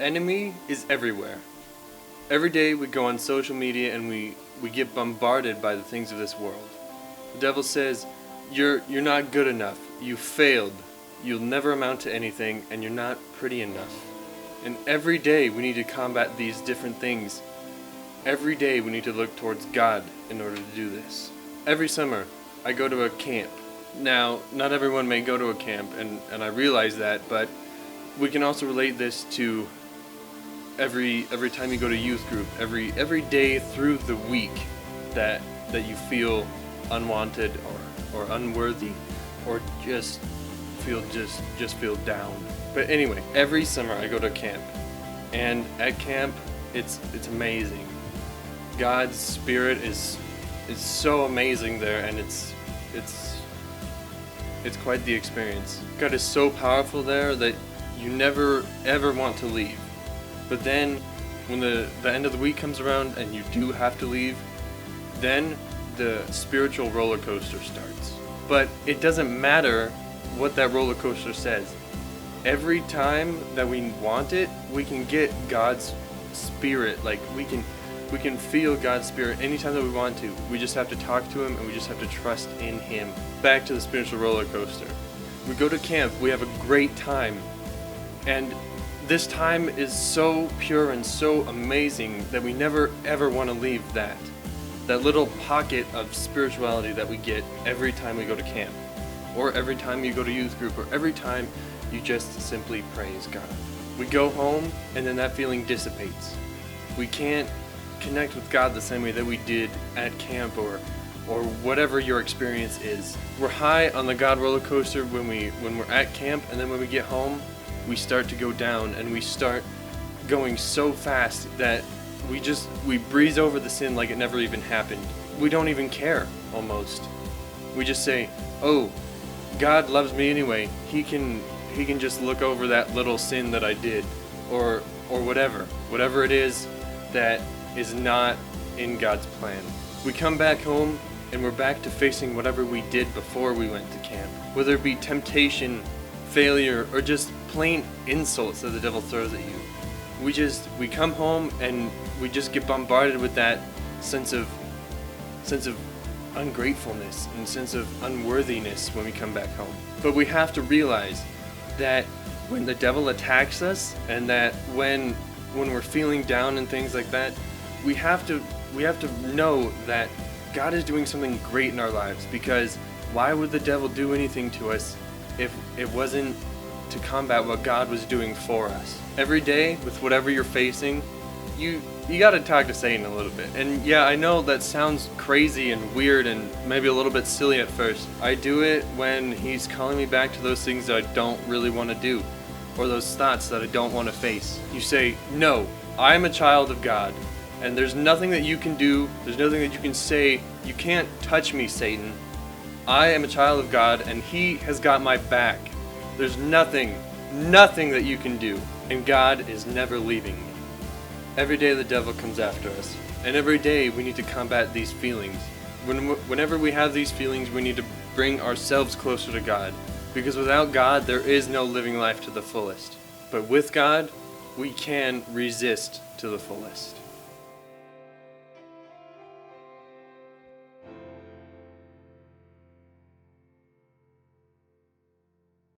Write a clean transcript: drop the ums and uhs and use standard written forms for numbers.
enemy is everywhere. Every day we go on social media and we get bombarded by the things of this world. The devil says, you're not good enough, you failed, you'll never amount to anything, and you're not pretty enough. And every day we need to combat these different things. Every day we need to look towards God in order to do this. Every summer I go to a camp. Now, not everyone may go to a camp, and I realize that, but we can also relate this to every time you go to youth group, every day through the week that you feel unwanted or unworthy or just feel down. But anyway, every summer I go to camp, and at camp it's amazing. God's Spirit is so amazing there, and it's quite the experience. God is so powerful there that you never ever want to leave. But then when the end of the week comes around and you do have to leave, then the spiritual roller coaster starts. But it doesn't matter what that roller coaster says. Every time that we want it, we can get God's Spirit. Like we can feel God's Spirit anytime that we want to. We just have to talk to Him, and we just have to trust in Him. Back to the spiritual roller coaster. We go to camp, we have a great time, and this time is so pure and so amazing that we never ever want to leave that little pocket of spirituality that we get every time we go to camp, or every time you go to youth group, or every time you just simply praise God. We go home and then that feeling dissipates. We can't connect with God the same way that we did at camp or whatever your experience is. We're high on the God roller coaster when we're at camp, and then when we get home, we start to go down, and we start going so fast that we breeze over the sin like it never even happened. We don't even care, almost. We just say, oh, God loves me anyway. He can just look over that little sin that I did, or whatever it is that is not in God's plan. We come back home and we're back to facing whatever we did before we went to camp. Whether it be temptation, failure, or just plain insults that the devil throws at you. We come home and we just get bombarded with that sense of ungratefulness and sense of unworthiness when we come back home. But we have to realize that when the devil attacks us, and that when we're feeling down and things like that, we have to know that God is doing something great in our lives, because why would the devil do anything to us if it wasn't to combat what God was doing for us? Every day, with whatever you're facing, you got to talk to Satan a little bit. And yeah, I know that sounds crazy and weird and maybe a little bit silly at first. I do it when he's calling me back to those things that I don't really want to do, or those thoughts that I don't want to face. You say, no, I'm a child of God, and there's nothing that you can do, there's nothing that you can say. You can't touch me, Satan. I am a child of God, and He has got my back. There's nothing that you can do, and God is never leaving me. Every day the devil comes after us, and every day we need to combat these feelings. Whenever we have these feelings, we need to bring ourselves closer to God, because without God there is no living life to the fullest. But with God, we can resist to the fullest.